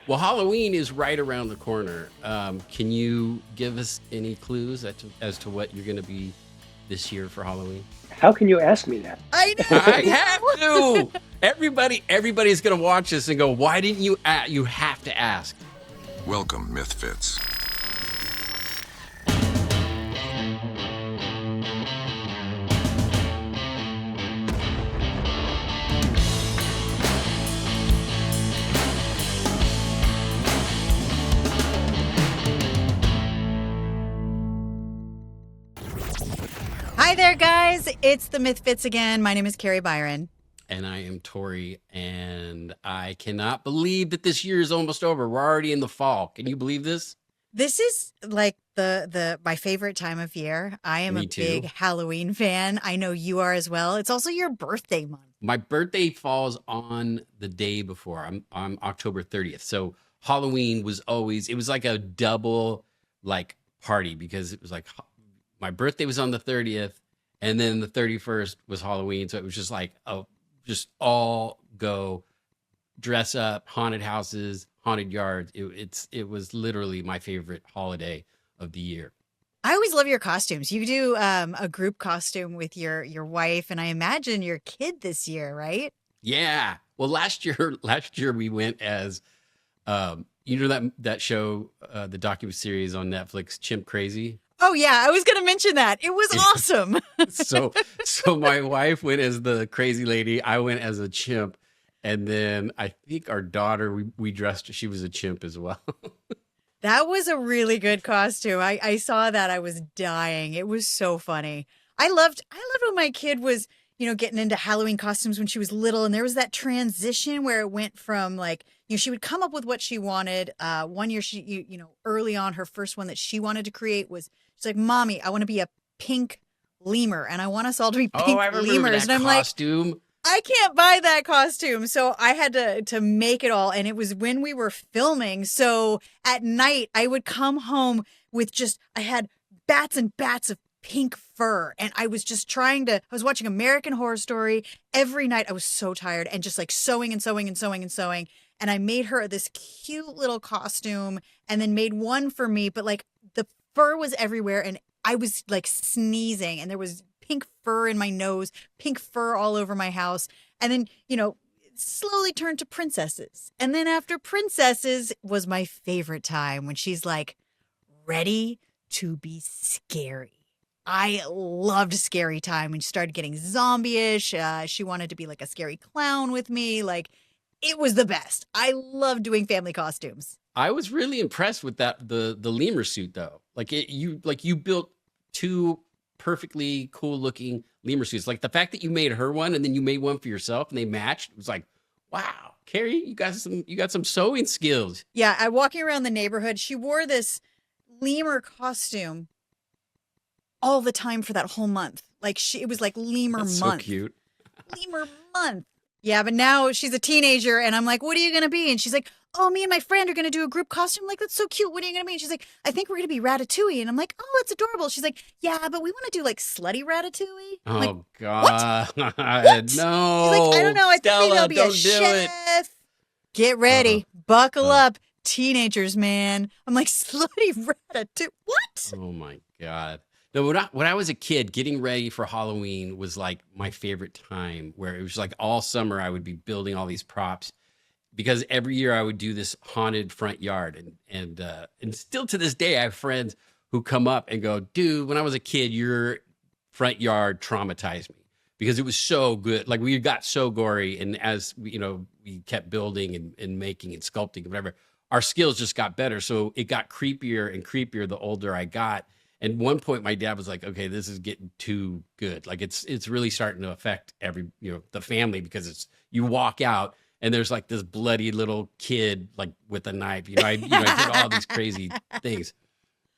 Well, Halloween is right around the corner. Can you give us any clues as to what you're going to be this year for Halloween? How can you ask me that? I I know. have to. Everybody's going to watch this and go, "Why didn't you?" You have to ask. Welcome, MythFits. Hi there, guys. It's the MythFits again. My name is Kari Byron. And I am Tory, and I cannot believe that this year is almost over. We're already in the fall. Can you believe this? This is like my favorite time of year. I am Me a too. big Halloween fan. I know you are as well. It's also your birthday month. My birthday falls on the day before. I'm October 30th. So Halloween was always, it was like a double like party because it was like my birthday was on the 30th and then the 31st was Halloween. So it was just like, just all go dress up, haunted houses, haunted yards. It was literally my favorite holiday of the year. I always love your costumes. You do a group costume with your wife, and I imagine your kid this year, right? Yeah. Well, last year we went as, you know that show, the docu-series on Netflix, Chimp Crazy. Oh yeah, I was going to mention that. It was awesome. So my wife went as the crazy lady. I went as a chimp, and then I think our daughter we dressed. She was a chimp as well. That was a really good costume. I saw that. I was dying. It was so funny. I loved when my kid was, getting into Halloween costumes when she was little. And there was that transition where it went from like, she would come up with what she wanted. One year early on, her first one that she wanted to create was, she's like, Mommy, I want to be a pink lemur. And I want us all to be pink I remember lemurs. that And I'm costume. like, I can't buy that costume. So I had to make it all. And it was when we were filming. So at night, I would come home with I had bats and bats of pink fur. And I was just I was watching American Horror Story every night. I was so tired and just like sewing and sewing and sewing and sewing. And I made her this cute little costume and then made one for me. But like the fur was everywhere and I was like sneezing and there was pink fur in my nose, pink fur all over my house. And then, slowly turned to princesses. And then after princesses was my favorite time when she's like ready to be scary. I loved scary time when she started getting zombie-ish. She wanted to be like a scary clown with me. Like it was the best. I love doing family costumes. I was really impressed with the lemur suit though. You built two perfectly cool looking lemur suits. Like the fact that you made her one and then you made one for yourself and they matched. It was like, wow, Kari, you got some sewing skills. Yeah, I walking around the neighborhood. She wore this lemur costume all the time for that whole month. Like it was like lemur That's month. So cute. Lemur month. Yeah, but now she's a teenager and I'm like, what are you going to be? And she's like, oh, me and my friend are going to do a group costume. I'm like, that's so cute. What are you going to be? And she's like, I think we're going to be Ratatouille. And I'm like, oh, that's adorable. She's like, yeah, but we want to do like slutty Ratatouille. I'm like, God. What? No. She's like, I don't know. I think maybe I'll be a chef. Get ready. Buckle up. Teenagers, man. I'm like, slutty Ratatouille. What? Oh, my God. No, when I was a kid, getting ready for Halloween was like my favorite time where it was like all summer I would be building all these props because every year I would do this haunted front yard. And still to this day, I have friends who come up and go, dude, when I was a kid, your front yard traumatized me because it was so good. Like we got so gory. And as we kept building and making and sculpting and whatever, our skills just got better. So it got creepier and creepier the older I got. And one point my dad was like, okay, this is getting too good. Like it's really starting to affect the family because you walk out and there's like this bloody little kid, like with a knife, I did all these crazy things.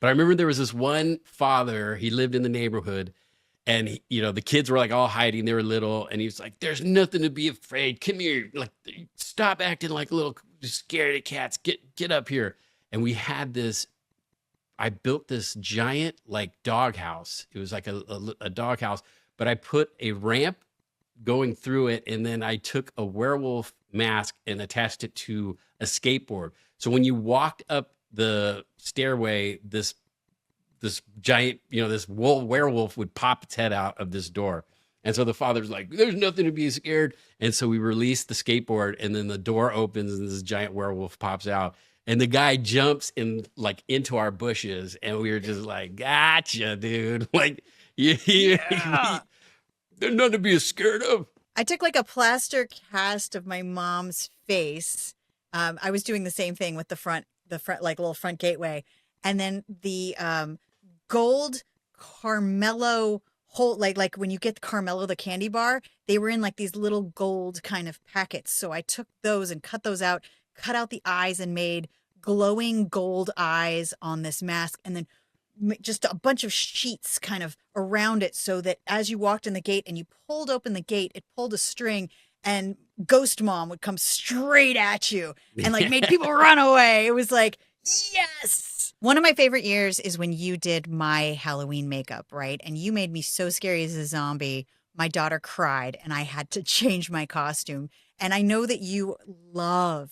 But I remember there was this one father, he lived in the neighborhood and the kids were like all hiding. They were little. And he was like, there's nothing to be afraid. Come here. Like, stop acting like little scaredy cats. Get up here. And we had I built this giant like doghouse. It was like a doghouse, but I put a ramp going through it, and then I took a werewolf mask and attached it to a skateboard. So when you walked up the stairway, this giant, this werewolf would pop its head out of this door. And so the father's like, there's nothing to be scared. And so we released the skateboard, and then the door opens and this giant werewolf pops out. And the guy jumps into our bushes, and we were just like, gotcha, dude. Like, yeah. There's nothing to be scared of. I took like a plaster cast of my mom's face. I was doing the same thing with the front like little front gateway. And then the gold Carmelo whole, like when you get the Carmelo, the candy bar, they were in like these little gold kind of packets. So I took those and cut those out, cut out the eyes, and made glowing gold eyes on this mask. And then just a bunch of sheets kind of around it, so that as you walked in the gate and you pulled open the gate, it pulled a string, and Ghost Mom would come straight at you and like made people run away. It was like, yes. One of my favorite years is when you did my Halloween makeup, right? And you made me so scary as a zombie. My daughter cried and I had to change my costume. And I know that you love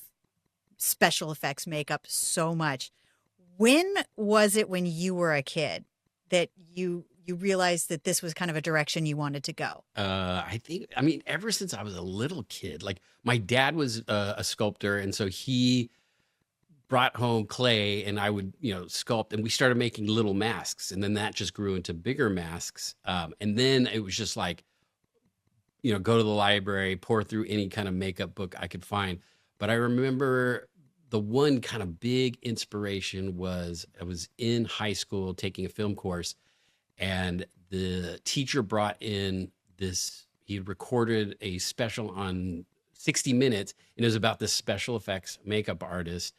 special effects makeup so much. When was it when you were a kid that you realized that this was kind of a direction you wanted to go? I mean, ever since I was a little kid, like my dad was a sculptor. And so he brought home clay, and I would, sculpt, and we started making little masks. And then that just grew into bigger masks. And then it was just like, go to the library, pour through any kind of makeup book I could find. But I remember the one kind of big inspiration was I was in high school taking a film course, and the teacher brought in he had recorded a special on 60 Minutes, and it was about this special effects makeup artist.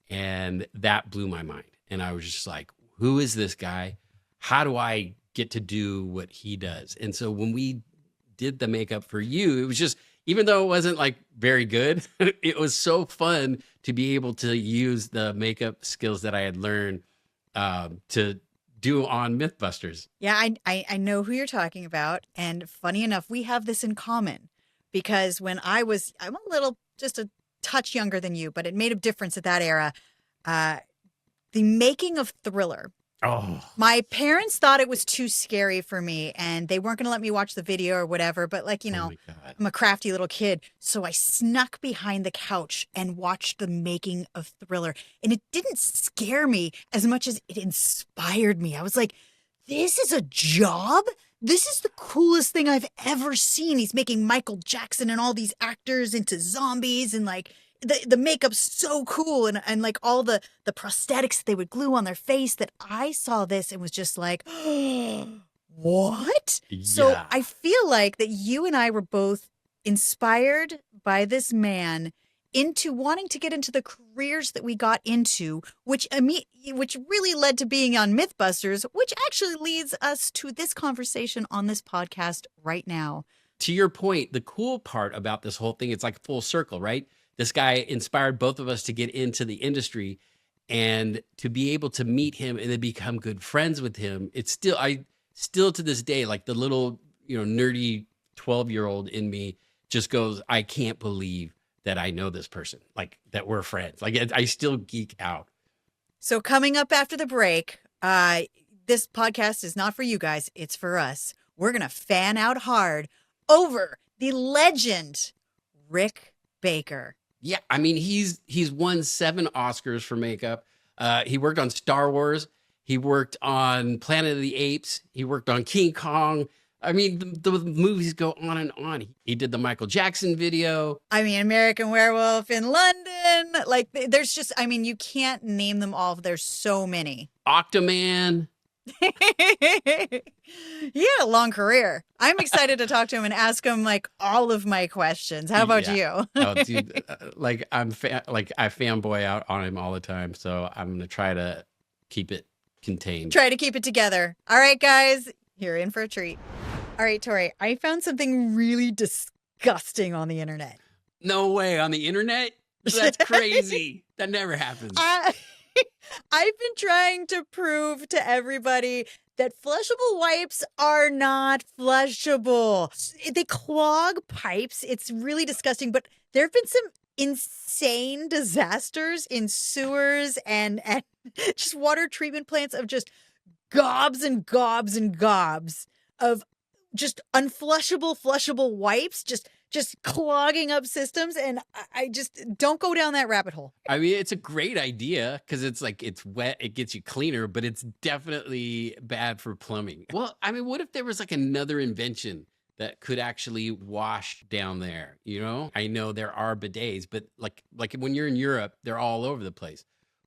And that blew my mind. And I was just like, who is this guy? How do I get to do what he does? And so when we did the makeup for you, it was just, even though it wasn't like very good, it was so fun to be able to use the makeup skills that I had learned to do on MythBusters. Yeah, I know who you're talking about. And funny enough, we have this in common, because when I'm a little, just a touch younger than you, but it made a difference at that era. The making of Thriller. Oh, my parents thought it was too scary for me, and they weren't going to let me watch the video or whatever. But I'm a crafty little kid. So I snuck behind the couch and watched the making of Thriller. And it didn't scare me as much as it inspired me. I was like, this is a job? This is the coolest thing I've ever seen. He's making Michael Jackson and all these actors into zombies, and like the makeup's so cool, and like all the prosthetics that they would glue on their face, that I saw this and was just like, what? Yeah. So I feel like that you and I were both inspired by this man into wanting to get into the careers that we got into, which really led to being on MythBusters, which actually leads us to this conversation on this podcast right now. To your point, the cool part about this whole thing, it's like full circle, right? This guy inspired both of us to get into the industry, and to be able to meet him and then become good friends with him. It's still to this day, like the little, nerdy 12-year-old in me just goes, I can't believe that I know this person, like that we're friends. Like I still geek out. So coming up after the break, this podcast is not for you guys. It's for us. We're going to fan out hard over the legend, Rick Baker. Yeah. I mean, he's won 7 Oscars for makeup. He worked on Star Wars. He worked on Planet of the Apes. He worked on King Kong. I mean, the movies go on and on. He did the Michael Jackson video. I mean, American Werewolf in London. Like, there's just, you can't name them all. There's so many. Octoman. He had a long career. I'm excited to talk to him and ask him like all of my questions. How about you? Oh, dude, I fanboy out on him all the time. So I'm going to try to keep it contained. Try to keep it together. All right, guys, you're in for a treat. All right, Tori, I found something really disgusting on the internet. No way, on the internet? That's crazy. That never happens. I've been trying to prove to everybody that flushable wipes are not flushable. They clog pipes. It's really disgusting, but there have been some insane disasters in sewers and just water treatment plants of just gobs and gobs and gobs of just unflushable, flushable wipes, just clogging up systems. And I just don't go down that rabbit hole. I mean, it's a great idea because it's like it's wet, it gets you cleaner, but it's definitely bad for plumbing. Well, I mean, what if there was like another invention that could actually wash down there? You know, I know there are bidets, but like when you're in Europe, they're all over the place.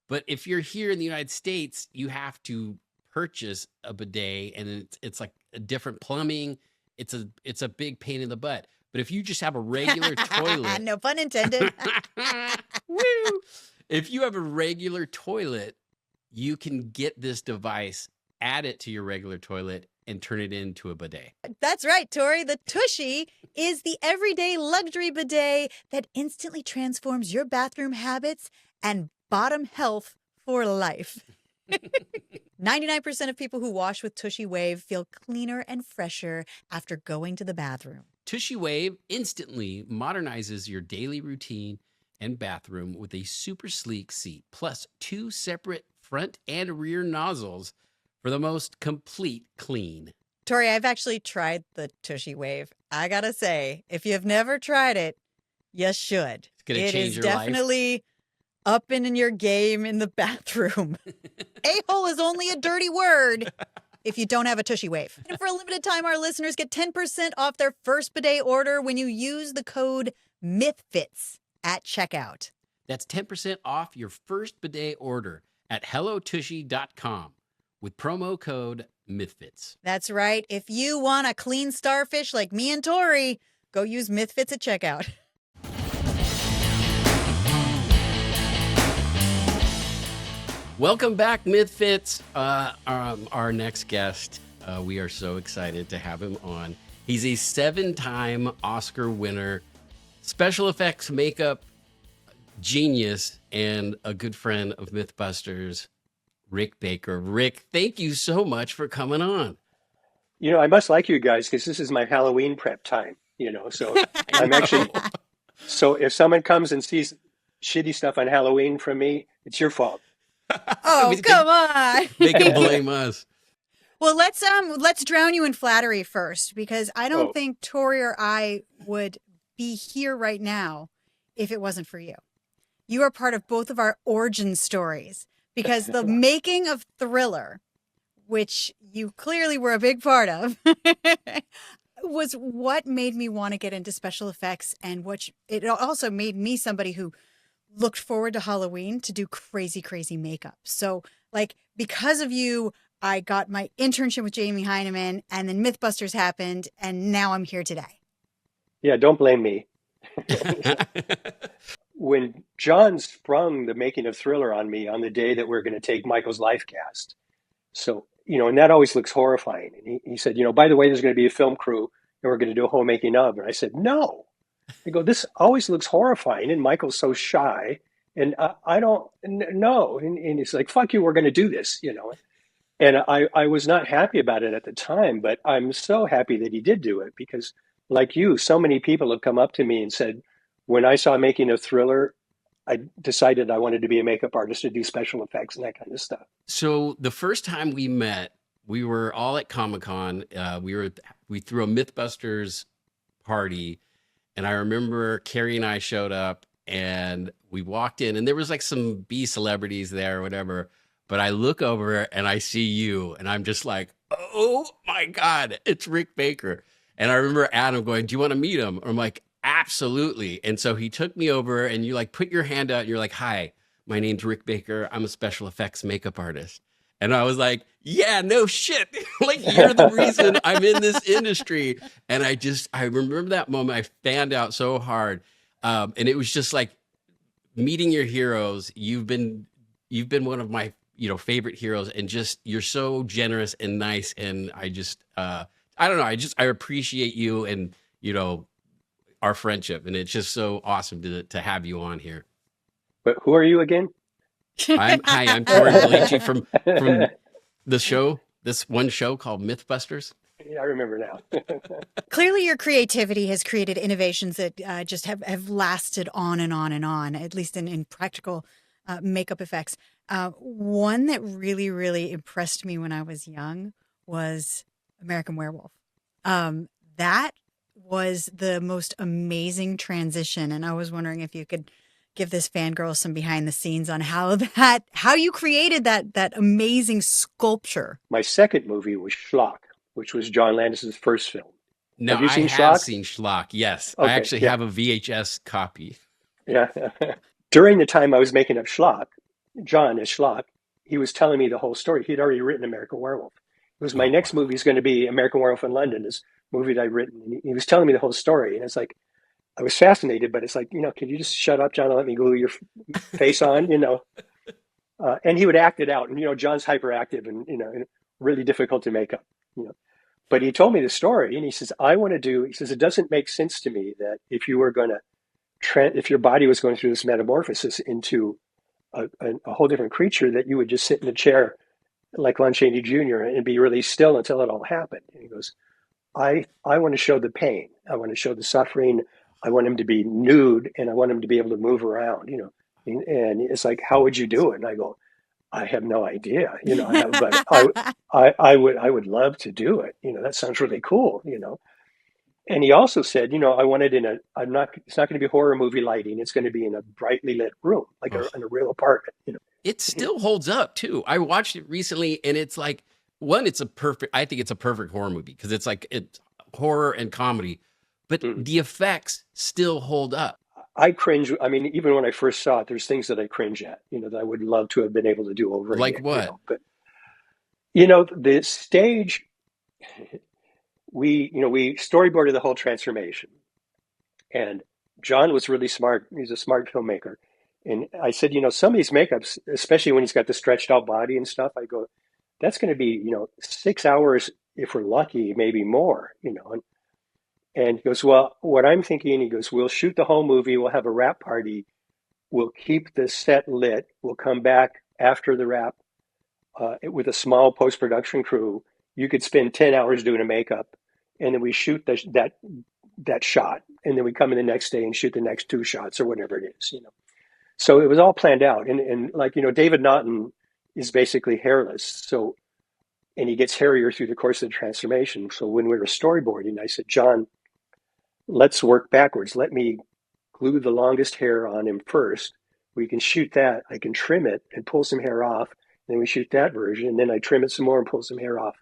But if you're here in the United States, you have to purchase a bidet, and it's like a different plumbing. It's a big pain in the butt. But if you just have a regular toilet, no pun intended. Woo! If you have a regular toilet, you can get this device, add it to your regular toilet, and turn it into a bidet. That's right, Tori. The TUSHY is the everyday luxury bidet that instantly transforms your bathroom habits and bottom health for life. 99% of people who wash with TUSHY Wave feel cleaner and fresher after going to the bathroom. TUSHY Wave instantly modernizes your daily routine and bathroom with a super sleek seat, plus 2 separate front and rear nozzles for the most complete clean. Tori, I've actually tried the TUSHY Wave. I gotta say, if you've never tried it, you should. It's gonna change your life. It is definitely up in your game in the bathroom. A-hole is only a dirty word if you don't have a TUSHY Wave. And for a limited time, our listeners get 10% off their first bidet order when you use the code MythFits at checkout. That's 10% off your first bidet order at hellotushy.com with promo code MythFits. That's right. If you want a clean starfish like me and Tori, go use MythFits at checkout. Welcome back, MythFits. Our next guest, we are so excited to have him on. He's a 7-time Oscar winner, special effects makeup genius, and a good friend of MythBusters, Rick Baker. Rick, thank you so much for coming on. You know, I must like you guys because this is my Halloween prep time, so I'm actually, so if someone comes and sees shitty stuff on Halloween from me, it's your fault. Oh, come on. They can blame us. Well, let's drown you in flattery first, because I don't think Tori or I would be here right now if it wasn't for you. You are part of both of our origin stories, because the making of Thriller, which you clearly were a big part of, was what made me want to get into special effects, and it also made me somebody who looked forward to Halloween to do crazy, crazy makeup. So, because of you, I got my internship with Jamie Heineman, and then MythBusters happened, and now I'm here today. Yeah, don't blame me. When John sprung the making of Thriller on me on the day that we're going to take Michael's life cast, so, and that always looks horrifying. And he said, by the way, there's going to be a film crew, and we're going to do a whole making of. And I said, no. I go, this always looks horrifying, and Michael's so shy, and I don't know. And he's like, fuck you, we're going to do this, And I was not happy about it at the time, but I'm so happy that he did do it, because like you, so many people have come up to me and said, when I saw making a Thriller, I decided I wanted to be a makeup artist to do special effects and that kind of stuff. So the first time we met, we were all at Comic-Con. We threw a MythBusters party. And I remember Kari and I showed up, and we walked in, and there was like some B celebrities there or whatever. But I look over and I see you, and I'm just like, oh my God, it's Rick Baker. And I remember Adam going, do you want to meet him? I'm like, absolutely. And so he took me over, and you put your hand out and you're like, hi, my name's Rick Baker. I'm a special effects makeup artist. And I was like, yeah, no shit. You're the reason I'm in this industry. And I remember that moment. I fanned out so hard. And it was just like meeting your heroes. You've been one of my, favorite heroes, and just, you're so generous and nice. And I just, I don't know. I appreciate you and, our friendship. And it's just so awesome to have you on here. But who are you again? I'm Tori Belici from the show, this one show called MythBusters. I remember now. Clearly, your creativity has created innovations that just have lasted on and on and on, at least in practical makeup effects. One that really, really impressed me when I was young was American Werewolf. That was the most amazing transition. And I was wondering if you could give this fangirl some behind the scenes on how you created that amazing sculpture. My second movie was Schlock, which was John Landis's first film. No, Have you seen I have Schlock? seen Schlock. Yes, Okay, I actually yeah. have a VHS copy. Yeah. During the time I was making up Schlock, John as Schlock, he was telling me the whole story. He'd already written American Werewolf. It was my Oh, next wow. movie is going to be American Werewolf in London, this movie that I'd written. And he was telling me the whole story. And it's like, I was fascinated, but it's like, can you just shut up, John, and let me glue your face on, and he would act it out. And, John's hyperactive and really difficult to make up, you know. But he told me the story and he says, he says, it doesn't make sense to me that if you were going to, if your body was going through this metamorphosis into a whole different creature, that you would just sit in a chair like Lon Chaney Jr. and be really still until it all happened. And he goes, I want to show the pain. I want to show the suffering. I want him to be nude and I want him to be able to move around, and it's like, how would you do it? And I go, I have no idea, but I would love to do it. That sounds really cool, And he also said, I want it it's not going to be horror movie lighting. It's going to be in a brightly lit room, like Oh, in a real apartment. it still holds up too. I watched it recently, and it's like I think it's a perfect horror movie because it's horror and comedy, but Mm. the effects still hold up. I cringe. I mean, even when I first saw it, there's things that I cringe at, that I would love to have been able to do over Like again, what? But, the stage, we storyboarded the whole transformation. And John was really smart. He's a smart filmmaker. And I said, some of these makeups, especially when he's got the stretched out body and stuff, I go, that's going to be, 6 hours if we're lucky, maybe more. And he goes, well, what I'm thinking, he goes, we'll shoot the whole movie. We'll have a wrap party. We'll keep the set lit. We'll come back after the wrap with a small post-production crew. You could spend 10 hours doing a makeup, and then we shoot that shot, and then we come in the next day and shoot the next two shots or whatever it is. So it was all planned out, and like David Naughton is basically hairless, so and he gets hairier through the course of the transformation. So when we were storyboarding, I said, John, let's work backwards. Let me glue the longest hair on him first. We can shoot that. I can trim it and pull some hair off. Then we shoot that version, and then I trim it some more and pull some hair off.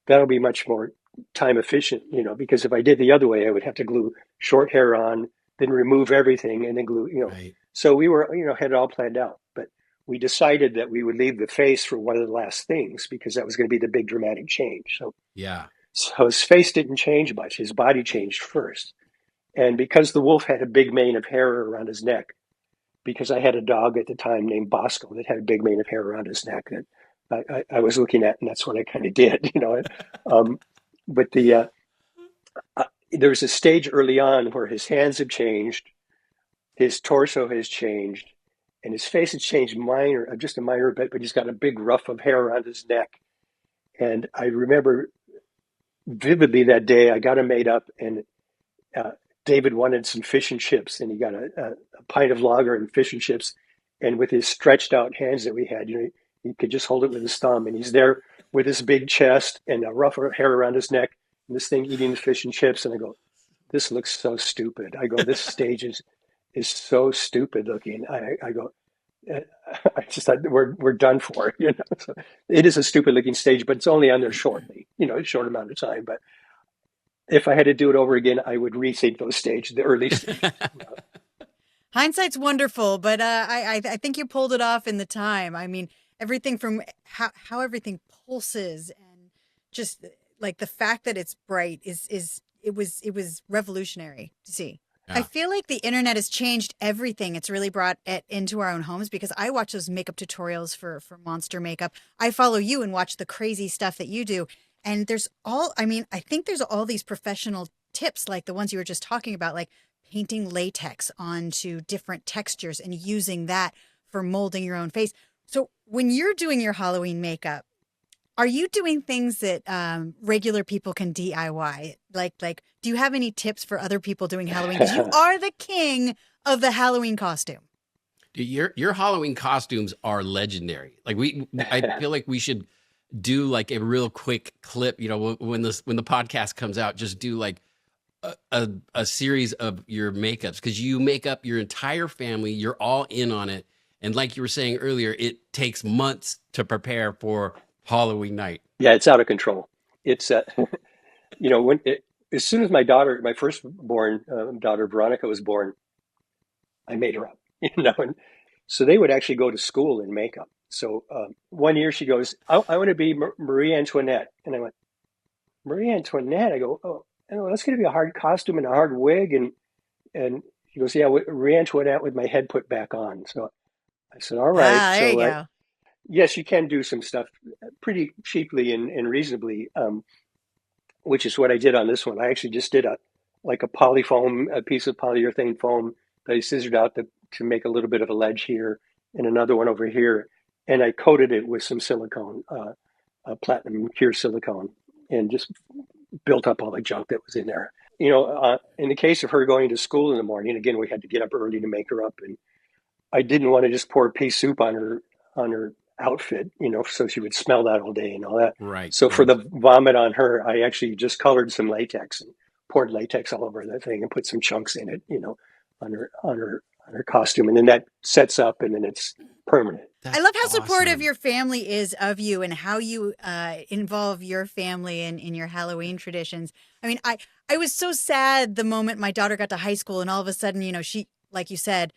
That'll be much more time efficient, because if I did the other way, I would have to glue short hair on, then remove everything and then glue. Right. So we were, had it all planned out. But we decided that we would leave the face for one of the last things because that was going to be the big dramatic change. Yeah. So his face didn't change much. His body changed first. And because the wolf had a big mane of hair around his neck, because I had a dog at the time named Bosco that had a big mane of hair around his neck that I was looking at, and that's what I kind of did, But there was a stage early on where his hands have changed, his torso has changed, and his face has changed just a minor bit, but he's got a big ruff of hair around his neck. And I remember vividly that day, I got him made up, and David wanted some fish and chips, and he got a pint of lager and fish and chips. And with his stretched out hands that we had, he could just hold it with his thumb. And he's there with his big chest and a ruff of hair around his neck, and this thing eating the fish and chips. And I go, this looks so stupid. I go, this stage is so stupid looking. I go, I just thought we're done for. So it is a stupid looking stage, but it's only on there shortly, a short amount of time. But if I had to do it over again, I would resync those stages, the early stages. Hindsight's wonderful, but I think you pulled it off in the time. I mean, everything from how everything pulses and just like the fact that it's bright it was revolutionary to see. Yeah. I feel like the internet has changed everything. It's really brought it into our own homes because I watch those makeup tutorials for monster makeup. I follow you and watch the crazy stuff that you do. And I think there's all these professional tips like the ones you were just talking about, like painting latex onto different textures and using that for molding your own face. So when you're doing your Halloween makeup, are you doing things that regular people can DIY? Like, do you have any tips for other people doing Halloween? Because you are the king of the Halloween costume. Dude, your Halloween costumes are legendary. Like I feel like we should do like a real quick clip. You know, when the podcast comes out, just do like a series of your makeups, because you make up your entire family. You're all in on it, and like you were saying earlier, it takes months to prepare for Halloween night. Yeah, it's out of control. It's as soon as my firstborn daughter Veronica was born, I made her up. And so they would actually go to school in makeup. So one year she goes, I want to be Marie Antoinette, and I went, Marie Antoinette. I go, oh, that's going to be a hard costume and a hard wig, and she goes, yeah, Marie Antoinette with my head put back on. So I said, all right. Ah, there you So go. yes, you can do some stuff pretty cheaply and reasonably, which is what I did on this one. I actually just did a piece of polyurethane foam that I scissored out to make a little bit of a ledge here, and another one over here, and I coated it with some silicone, platinum pure silicone, and just built up all the junk that was in there. In the case of her going to school in the morning, again, we had to get up early to make her up, and I didn't want to just pour pea soup on her outfit, so she would smell that all day and all that. Right. So for the vomit on her, I actually just colored some latex and poured latex all over that thing and put some chunks in it, on her costume, and then that sets up, and then it's permanent. I love how supportive your family is of you and how you involve your family in your Halloween traditions. I mean, I was so sad the moment my daughter got to high school and all of a sudden, she, like you said,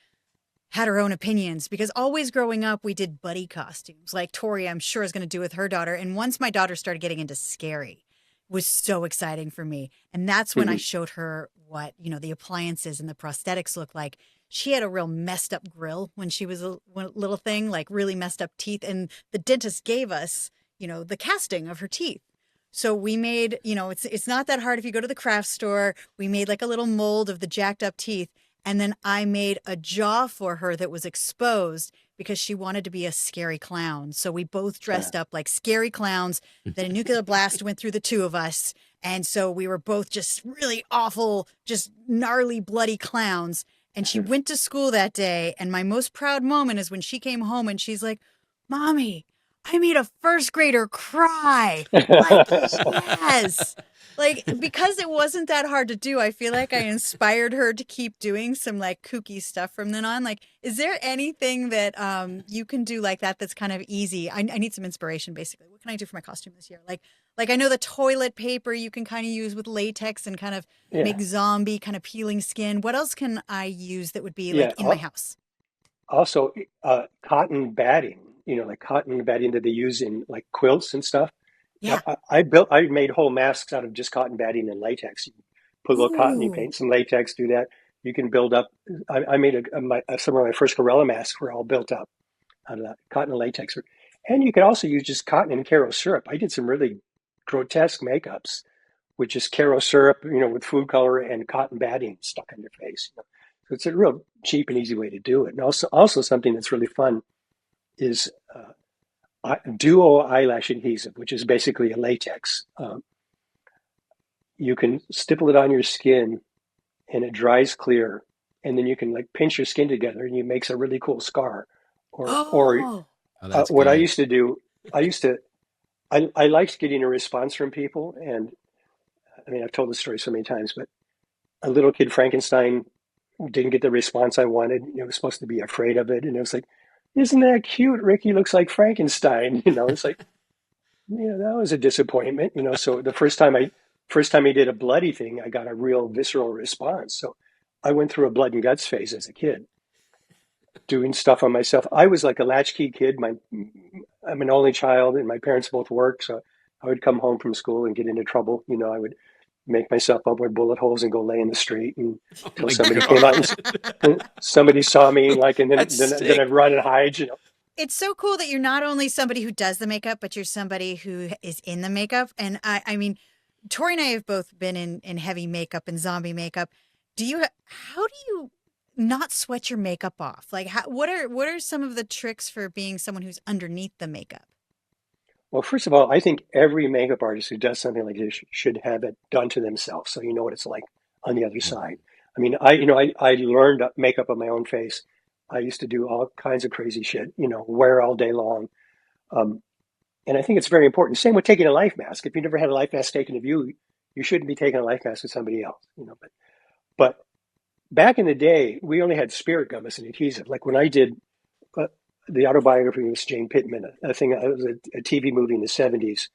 had her own opinions, because always growing up, we did buddy costumes like Tori, I'm sure, is going to do with her daughter. And once my daughter started getting into scary, it was so exciting for me. And that's when I showed her what, the appliances and the prosthetics look like. She had a real messed up grill when she was a little thing, like really messed up teeth. And the dentist gave us, the casting of her teeth. So we made, it's not that hard if you go to the craft store. We made like a little mold of the jacked up teeth. And then I made a jaw for her that was exposed because she wanted to be a scary clown. So we both dressed up like scary clowns. Then a nuclear blast went through the two of us. And so we were both just really awful, just gnarly, bloody clowns. And she went to school that day. And my most proud moment is when she came home and she's like, Mommy, I made a first grader cry. Like, yes. Like, because it wasn't that hard to do, I feel like I inspired her to keep doing some like kooky stuff from then on. Like, is there anything that you can do like that that's kind of easy? I need some inspiration, basically. What can I do for my costume this year? Like I know the toilet paper you can kind of use with latex and kind of make zombie kind of peeling skin. What else can I use that would be like in my house? Also, cotton batting, like cotton batting that they use in like quilts and stuff. Yeah. I made whole masks out of just cotton batting and latex. You put a little cotton, you paint some latex, do that. You can build up. I made some of my first gorilla masks were all built up out of that cotton and latex. And you could also use just cotton and Karo syrup. I did some really grotesque makeups with just Karo syrup, with food color and cotton batting stuck on your face. So it's a real cheap and easy way to do it. And also something that's really fun is duo eyelash adhesive, which is basically a latex. You can stipple it on your skin and it dries clear, and then you can like pinch your skin together and it makes a really cool scar. What I used to do, I liked getting a response from people, and I mean, I've told this story so many times, but a little kid Frankenstein didn't get the response I wanted. I was supposed to be afraid of it, and it was like, isn't that cute? Ricky looks like Frankenstein. It's like, that was a disappointment. So the first time he did a bloody thing, I got a real visceral response. So I went through a blood and guts phase as a kid, doing stuff on myself. I was like a latchkey kid. I'm an only child, and my parents both worked. So I would come home from school and get into trouble. I would make myself up with bullet holes and go lay in the street until somebody came out and somebody saw me, and then I'd run and hide. It's so cool that you're not only somebody who does the makeup, but you're somebody who is in the makeup. And I mean, Tori and I have both been in heavy makeup and zombie makeup. How do you not sweat your makeup off? Like, what are some of the tricks for being someone who's underneath the makeup? Well, first of all, I think every makeup artist who does something like this should have it done to themselves, so you know what it's like on the other Mhm. side. I mean, I learned makeup on my own face. I used to do all kinds of crazy shit, wear all day long. Um, and I think it's very important. Same with taking a life mask. If you never had a life mask taken of you, you shouldn't be taking a life mask of somebody else, But back in the day, we only had spirit gum as an adhesive. Like when I did uh, the autobiography of Miss Jane Pittman, a thing, it was a TV movie in the 70s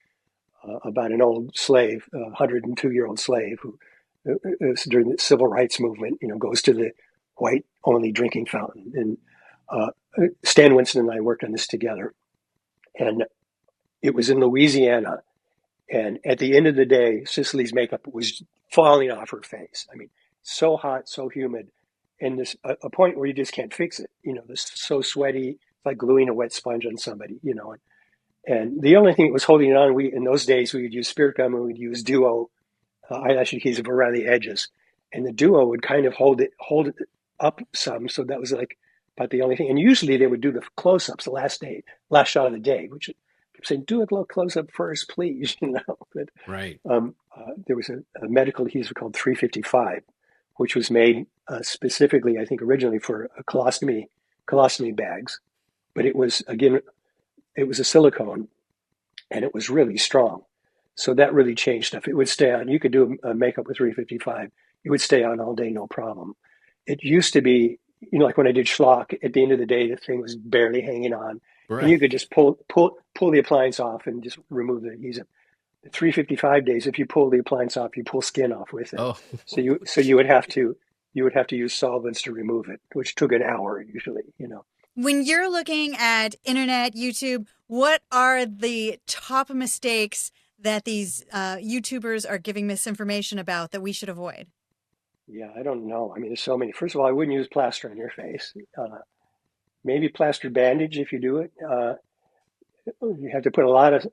about an old slave, a 102-year-old slave who, during the civil rights movement, goes to the white only drinking fountain. And Stan Winston and I worked on this together. And it was in Louisiana. And at the end of the day, Cicely's makeup was falling off her face. I mean, so hot, so humid, and this a point where you just can't fix it. This so sweaty, it's like gluing a wet sponge on somebody. And the only thing that was holding it on, we in those days we would use spirit gum and we'd use Duo eyelash adhesive around the edges, and the Duo would kind of hold it up some. So that was like about the only thing. And usually they would do the close-ups the last shot of the day, which kept saying, "Do a little close-up first, please." But Right. there was a medical adhesive called 355, which was made specifically, I think, originally for colostomy bags. But it was a silicone, and it was really strong. So that really changed stuff. It would stay on. You could do a makeup with 355. It would stay on all day, no problem. It used to be, like when I did schlock, at the end of the day, the thing was barely hanging on. And Right. you could just pull the appliance off and just remove the adhesive. The 355 days, if you pull the appliance off, you pull skin off with it. Oh, So you would have to use solvents to remove it, which took an hour usually. When you're looking at internet, YouTube, what are the top mistakes that these YouTubers are giving misinformation about that we should avoid? Yeah, I don't know. I mean, there's so many. First of all, I wouldn't use plaster on your face. Maybe plaster bandage if you do it. You have to put a lot of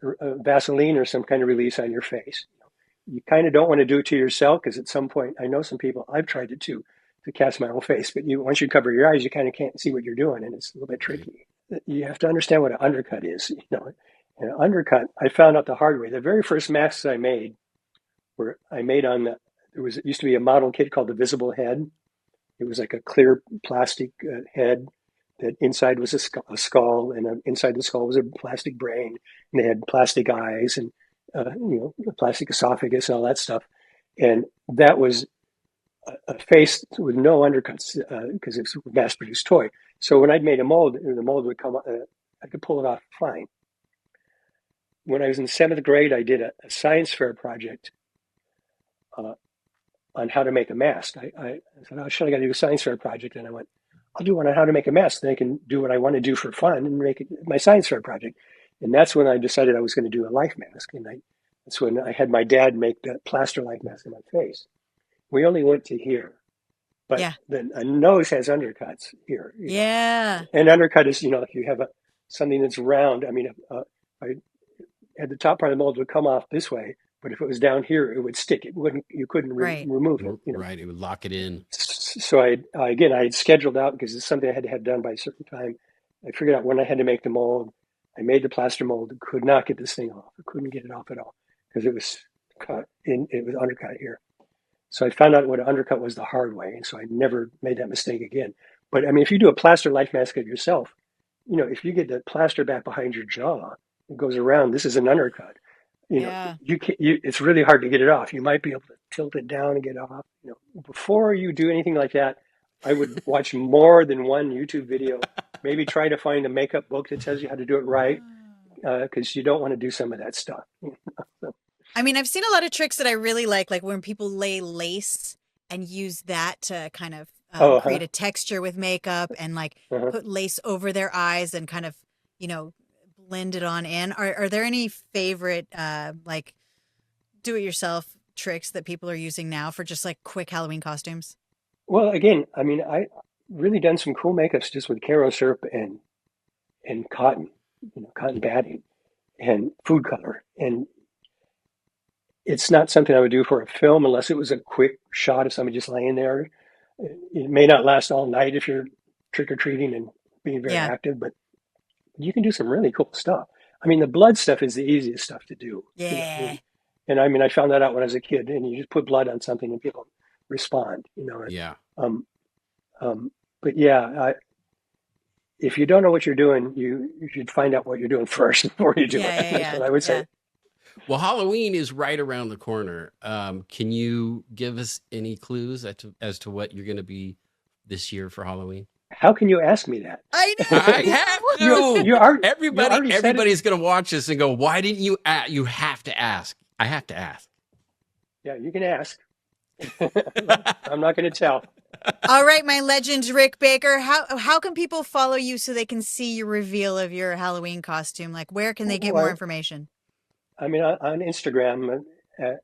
Vaseline or some kind of release on your face. You kind of don't want to do it to yourself because at some point, I know some people, I've tried it too, to cast my own face, but once you cover your eyes, you kind of can't see what you're doing, and it's a little bit right. tricky. You have to understand what an undercut is. And an undercut, I found out the hard way. The very first masks I made were I made on it used to be a model kit called the Visible Head. It was like a clear plastic head that inside was a skull, and inside the skull was a plastic brain, and they had plastic eyes and plastic esophagus and all that stuff. And that was a face with no undercuts because it's a mass-produced toy. So when I'd made a mold, the mold would come. I could pull it off fine. When I was in seventh grade, I did a science fair project uh, on how to make a mask. I said, "Oh, shit, I got to do a science fair project," and I went, "I'll do one on how to make a mask. Then I can do what I want to do for fun and make it my science fair project." And that's when I decided I was going to do a life mask. And that's when I had my dad make the plaster life mask on my face. We only went to here, but Yeah. a nose has undercuts here. Yeah. And undercut is, if you have something that's round. I mean, I had the top part of the mold would come off this way, but if it was down here, it would stick. It wouldn't. You couldn't Right. remove it. Right. It would lock it in. So I had scheduled out because it's something I had to have done by a certain time. I figured out when I had to make the mold. I made the plaster mold. Could not get this thing off. I couldn't get it off at all because it was cut in. It was undercut here. So I found out what an undercut was the hard way, and so I never made that mistake again. But I mean, if you do a plaster life mask of yourself, if you get the plaster back behind your jaw, it goes around. This is an undercut. Yeah. It's really hard to get it off. You might be able to tilt it down and get it off. Before you do anything like that, I would watch more than one YouTube video. Maybe try to find a makeup book that tells you how to do it right, because you don't want to do some of that stuff. So, I mean, I've seen a lot of tricks that I really like when people lay lace and use that to kind of create a texture with makeup and put lace over their eyes and kind of, blend it on in. Are there any favorite do-it-yourself tricks that people are using now for just quick Halloween costumes? well, again, I mean, I really done some cool makeups just with Karo syrup and cotton, cotton batting and food color. And it's not something I would do for a film unless it was a quick shot of somebody just laying there. It may not last all night if you're trick or treating and being very Yeah. active, but you can do some really cool stuff. I mean, the blood stuff is the easiest stuff to do. Yeah. And I mean, I found that out when I was a kid. And you just put blood on something and people respond. Yeah. Um, but yeah, if you don't know what you're doing, you should find out what you're doing first before you do it. That's what I would say. Well, Halloween is right around the corner. Can you give us any clues as to what you're going to be this year for Halloween? How can you ask me that? I know. I have to. You already Everybody's going to watch this and go, "Why didn't you?" You have to ask. I have to ask. Yeah, you can ask. I'm not going to tell. All right, my legend, Rick Baker. How can people follow you so they can see your reveal of your Halloween costume? Like, where can they get more information? I mean, on Instagram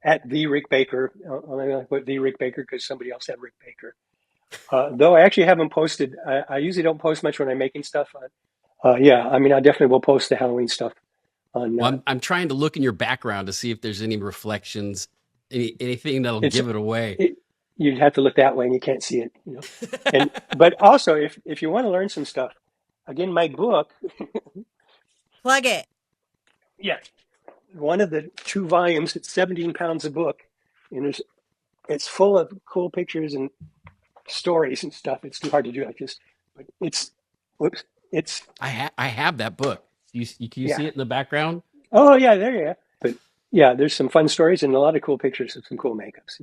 at the Rick Baker. I'm going to put the Rick Baker because somebody else had Rick Baker. Though I actually haven't posted. I usually don't post much when I'm making stuff. Yeah, I mean, I definitely will post the Halloween stuff. Well, I'm trying to look in your background to see if there's any reflections, anything that'll give it away. You'd have to look that way, and you can't see it. But also, if you want to learn some stuff, again, my book. Plug it. Yeah, one of the 2 volumes. It's 17 pounds a book, and it's full of cool pictures and stories and stuff. It's too hard to do like this, but it's. I have that book. Can you see it in the background? Oh yeah, there you are. But yeah, there's some fun stories and a lot of cool pictures of some cool makeups.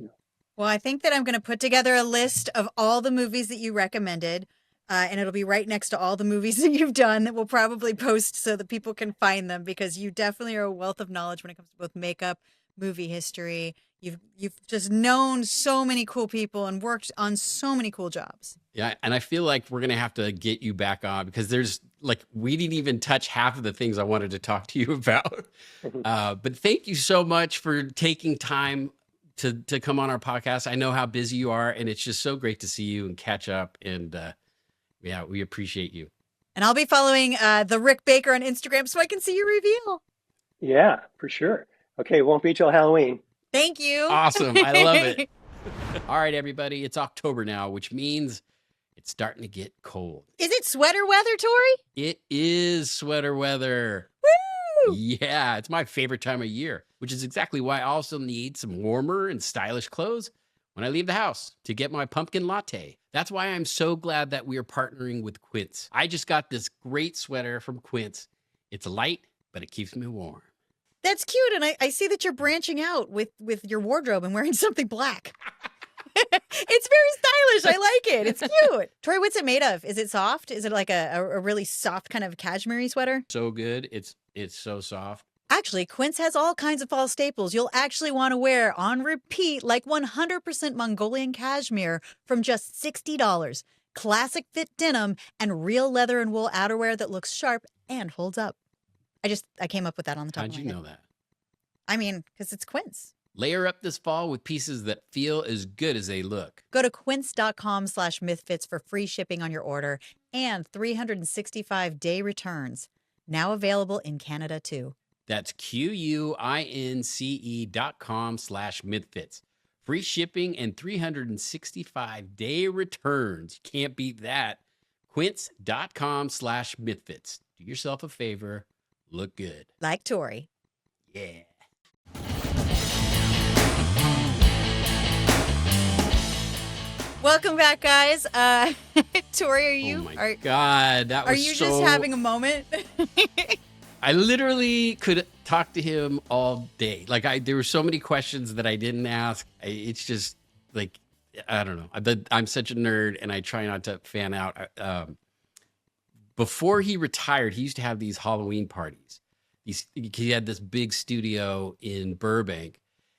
Well, I think that I'm going to put together a list of all the movies that you recommended, and it'll be right next to all the movies that you've done that we'll probably post so that people can find them, because you definitely are a wealth of knowledge when it comes to both makeup, movie history. You've just known so many cool people and worked on so many cool jobs. Yeah, and I feel like we're going to have to get you back on, because we didn't even touch half of the things I wanted to talk to you about. But thank you so much for taking time to come on our podcast. I know how busy you are, and it's just so great to see you and catch up. And yeah, we appreciate you. And I'll be following the Rick Baker on Instagram so I can see your reveal. Yeah, for sure. Okay, it won't be till Halloween. Thank you. Awesome. I love it. All right, everybody. It's October now, which means it's starting to get cold. Is it sweater weather, Tori? It is sweater weather. Woo! Yeah, it's my favorite time of year, which is exactly why I also need some warmer and stylish clothes when I leave the house to get my pumpkin latte. That's why I'm so glad that we are partnering with Quince. I just got this great sweater from Quince. It's light, but it keeps me warm. That's cute, and I see that you're branching out with your wardrobe and wearing something black. It's very stylish. I like it. It's cute. Tori, what's it made of? Is it soft? Is it like a really soft kind of cashmere sweater? So good. It's so soft. Actually, Quince has all kinds of fall staples you'll actually want to wear on repeat, like 100% Mongolian cashmere from just $60. Classic fit denim and real leather and wool outerwear that looks sharp and holds up. I came up with that on the top of my head. How'd you know that? I mean, because it's Quince. Layer up this fall with pieces that feel as good as they look. Go to quince.com/mythfits for free shipping on your order and 365-day returns. Now available in Canada, too. That's QUINCE.com/mythfits. Free shipping and 365-day returns. You can't beat that. Quince.com/mythfits. Do yourself a favor. Look good. Like Tori. Yeah. Welcome back, guys. Tori, are you? Oh my God, that was Are you just having a moment? I literally could talk to him all day. There were so many questions that I didn't ask. It's just like, I don't know. I'm such a nerd, and I try not to fan out. Before he retired, he used to have these Halloween parties. He had this big studio in Burbank,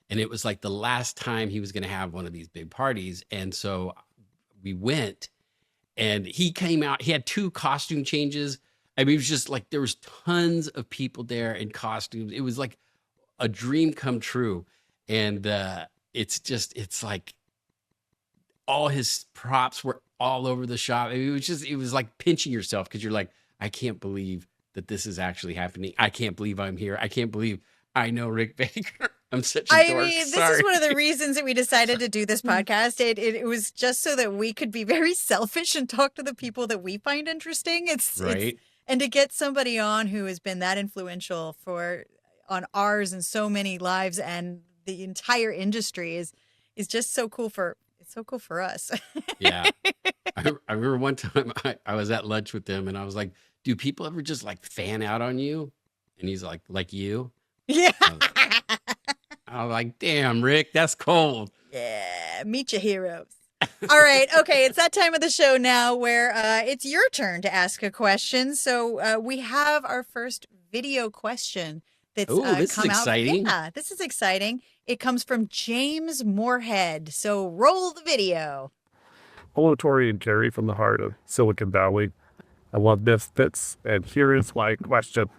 and it was like the last time he was going to have one of these big parties. And so we went, and he came out. He had 2 costume changes. I mean, it was just like there was tons of people there in costumes. It was like a dream come true. And it's like all his props were all over the shop. I mean, it was like pinching yourself, because you're like, I can't believe that this is actually happening. I can't believe I'm here. I can't believe I know Rick Baker. I'm such a I dork. mean, this Sorry. is one of the reasons that we decided to do this podcast. It was just so that we could be very selfish and talk to the people that we find interesting. It's Right. and to get somebody on who has been that influential on ours and so many lives and the entire industry is just so cool it's so cool for us. Yeah. I remember one time I was at lunch with them and I was like, do people ever just like fan out on you? And he's like you? Yeah. I was like, damn, Rick, that's cold. Yeah, meet your heroes. All right, okay, it's that time of the show now where it's your turn to ask a question. So we have our first video question that's Oh, this is come out. exciting. Yeah, this is exciting. It comes from James Moorhead. So roll the video. Hello, Tori and Kari from the heart of Silicon Valley. I love MythFits, and here is my question.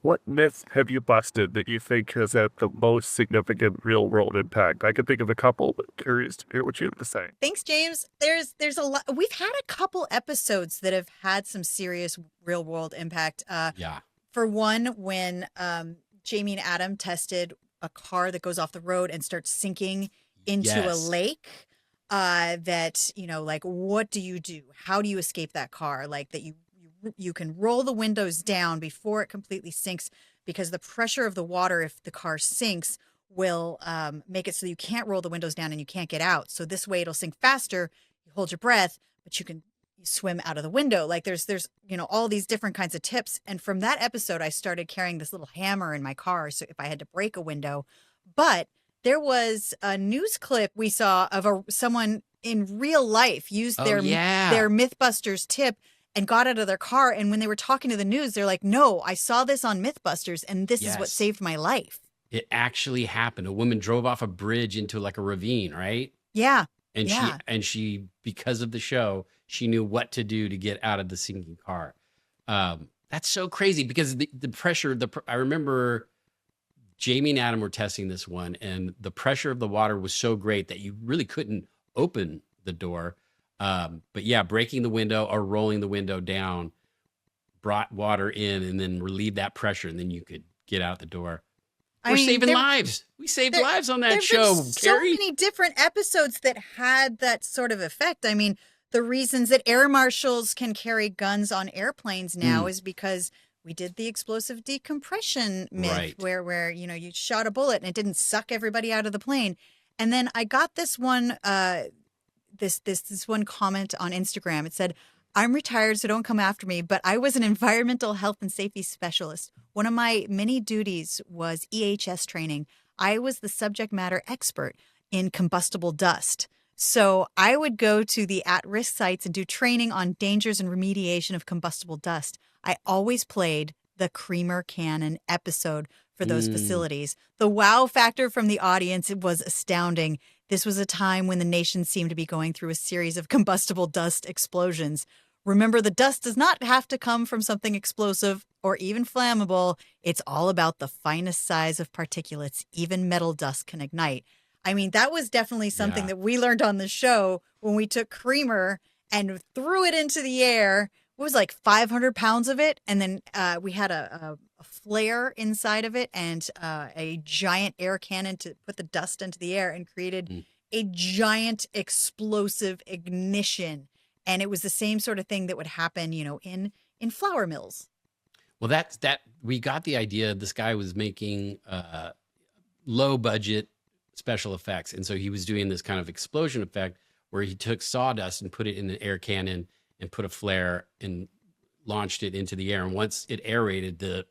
What myth have you busted that you think has had the most significant real-world impact? I could think of a couple, but curious to hear what you have to say. Thanks, James. There's a lot. We've had a couple episodes that have had some serious real world impact. Yeah. For one, when Jamie and Adam tested a car that goes off the road and starts sinking into a Yes. lake. That like, what do you do? How do you escape that car? Like that you can roll the windows down before it completely sinks, because the pressure of the water, if the car sinks, will make it so you can't roll the windows down and you can't get out. So this way it'll sink faster. You hold your breath, but you can swim out of the window. Like there's all these different kinds of tips. And from that episode, I started carrying this little hammer in my car, so if I had to break a window. But there was a news clip we saw of someone in real life used their MythBusters tip and got out of their car. And when they were talking to the news, they're like, no, I saw this on MythBusters and this is what Yes. saved my life. It actually happened. A woman drove off a bridge into like a ravine, right? Yeah. And Yeah. she because of the show, she knew what to do to get out of the sinking car. That's so crazy because the pressure, I remember Jamie and Adam were testing this one, and the pressure of the water was so great that you really couldn't open the door. But yeah, breaking the window or rolling the window down brought water in and then relieved that pressure, and then you could get out the door. We're saving lives. We saved lives on that There've show, been so Kari. many different episodes that had that sort of effect. I mean, the reasons that air marshals can carry guns on airplanes now is because we did the explosive decompression myth, Right. where you shot a bullet and it didn't suck everybody out of the plane. And then I got this one this one comment on Instagram. It said, "I'm retired, so don't come after me, but I was an environmental health and safety specialist. One of my many duties was EHS training. I was the subject matter expert in combustible dust. So I would go to the at-risk sites and do training on dangers and remediation of combustible dust. I always played the Creamer Cannon episode for those facilities. The wow factor from the audience was astounding. This was a time when the nation seemed to be going through a series of combustible dust explosions. Remember, the dust does not have to come from something explosive or even flammable. It's all about the finest size of particulates. Even metal dust can ignite." I mean, that was definitely something that we learned on the show when we took Creamer and threw it into the air. It was like 500 pounds of it. And then we had a flare inside of it and a giant air cannon to put the dust into the air and created a giant explosive ignition. And it was the same sort of thing that would happen, in flour mills. Well, that we got the idea. This guy was making low budget special effects, and so he was doing this kind of explosion effect where he took sawdust and put it in an air cannon and put a flare and launched it into the air. And once it aerated, the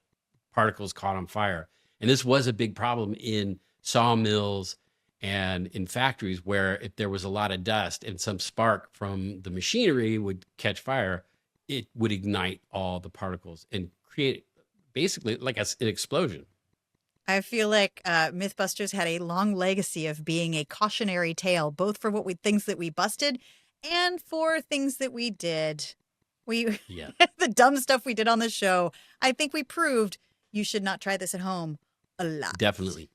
particles caught on fire. And this was a big problem in sawmills and in factories where if there was a lot of dust and some spark from the machinery would catch fire, it would ignite all the particles and create basically like an explosion. I feel like MythBusters had a long legacy of being a cautionary tale, both for things that we busted and for things that we did. The dumb stuff we did on the show. I think we proved you should not try this at home a lot. Definitely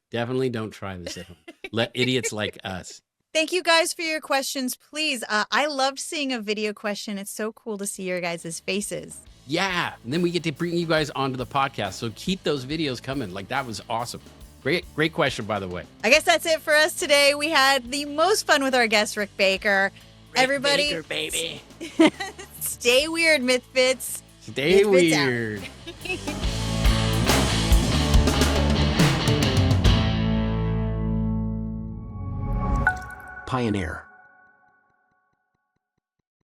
don't try this at home. Let idiots like us. Thank you guys for your questions. Please, I loved seeing a video question. It's so cool to see your guys' faces. Yeah. And then we get to bring you guys onto the podcast. So keep those videos coming. Like, that was awesome. Great question, by the way. I guess that's it for us today. We had the most fun with our guest, Rick Baker. Everybody, Baker, baby. Stay weird, MythFits. Stay MythFits out. weird. Pioneer.